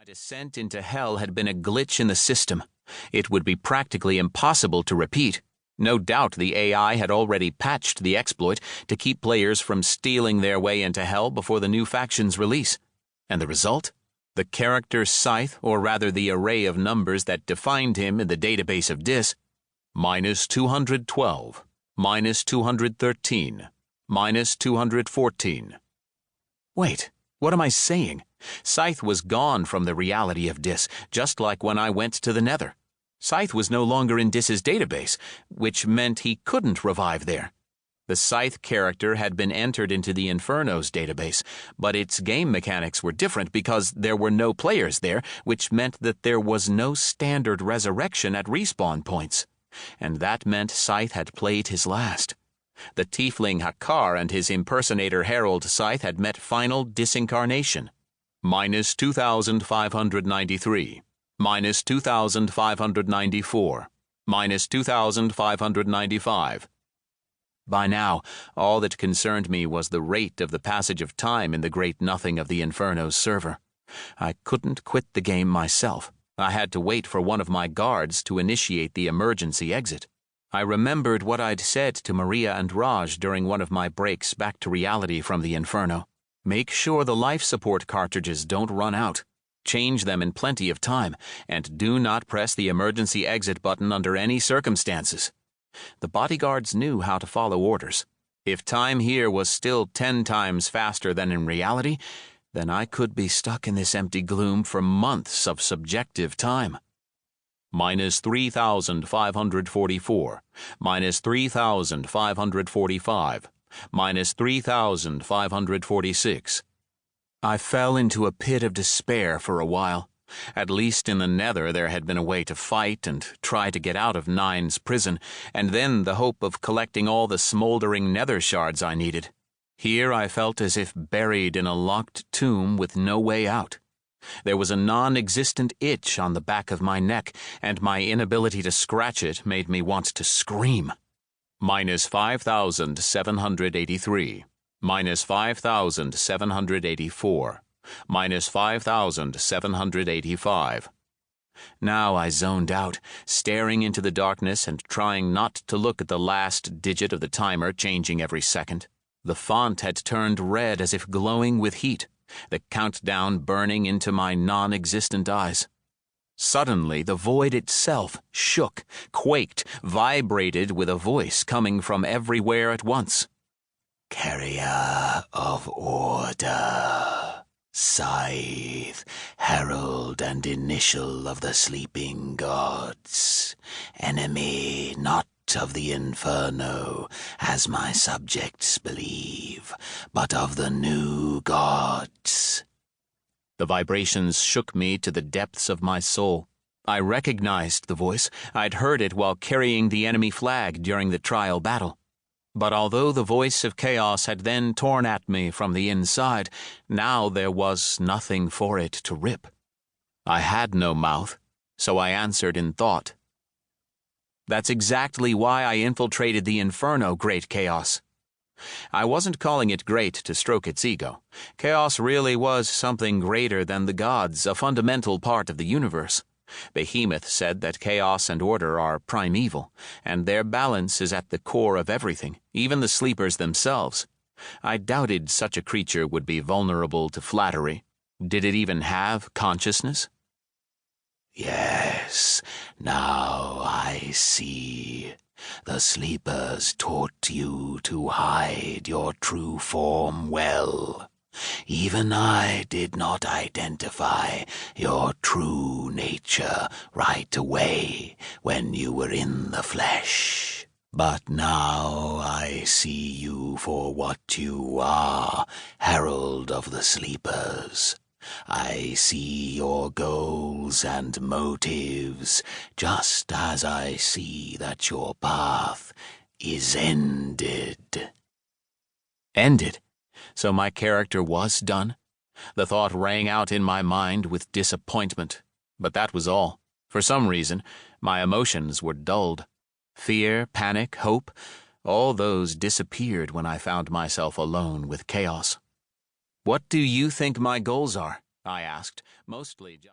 descent into hell had been a glitch in the system. It would be practically impossible to repeat. No doubt the AI had already patched the exploit to keep players from stealing their way into hell before the new faction's release. And the result? The character Scyth, or rather the array of numbers that defined him in the database of Dis, -212, -213, -214. Wait, what am I saying? Scyth was gone from the reality of Dis, just like when I went to the Nether. Scyth was no longer in Dis's database, which meant he couldn't revive there. The Scyth character had been entered into the Inferno's database, but its game mechanics were different because there were no players there, which meant that there was no standard resurrection at respawn points. And that meant Scyth had played his last. The tiefling Hakkar and his impersonator herald Scyth had met final disincarnation. -2,593, -2,594, -2,595. By now, all that concerned me was the rate of the passage of time in the great nothing of the Inferno's server. I couldn't quit the game myself. I had to wait for one of my guards to initiate the emergency exit. I remembered what I'd said to Maria and Raj during one of my breaks back to reality from the Inferno. Make sure the life support cartridges don't run out. Change them in plenty of time, and do not press the emergency exit button under any circumstances. The bodyguards knew how to follow orders. If time here was still 10 times faster than in reality, then I could be stuck in this empty gloom for months of subjective time. -3,544, -3,545, -3,546. I fell into a pit of despair for a while. At least in the Nether there had been a way to fight and try to get out of Nine's prison, and then the hope of collecting all the smoldering Nether shards I needed. Here I felt as if buried in a locked tomb with no way out. There was a non-existent itch on the back of my neck, and my inability to scratch it made me want to scream. -5,783, -5,784, -5,785. Now I zoned out, staring into the darkness and trying not to look at the last digit of the timer changing every second. The font had turned red as if glowing with heat, the countdown burning into my non-existent eyes. Suddenly, the void itself shook, quaked, vibrated with a voice coming from everywhere at once. Carrier of order, Scyth, herald and initial of the sleeping gods, enemy not of the Inferno, as my subjects believe, but of the new gods. The vibrations shook me to the depths of my soul. I recognized the voice. I'd heard it while carrying the enemy flag during the trial battle. But although the voice of chaos had then torn at me from the inside, now there was nothing for it to rip. I had no mouth, so I answered in thought. That's exactly why I infiltrated the Inferno, Great Chaos. I wasn't calling it great to stroke its ego. Chaos really was something greater than the gods, a fundamental part of the universe. Behemoth said that chaos and order are primeval, and their balance is at the core of everything, even the sleepers themselves. I doubted such a creature would be vulnerable to flattery. Did it even have consciousness? Yes, now I see. The sleepers taught you to hide your true form well. Even I did not identify your true nature right away when you were in the flesh. But now I see you for what you are, herald of the sleepers. I see your goals and motives, just as I see that your path is ended. Ended? So my character was done? The thought rang out in my mind with disappointment, but that was all. For some reason, my emotions were dulled. Fear, panic, hope, all those disappeared when I found myself alone with chaos. What do you think my goals are? I asked, mostly just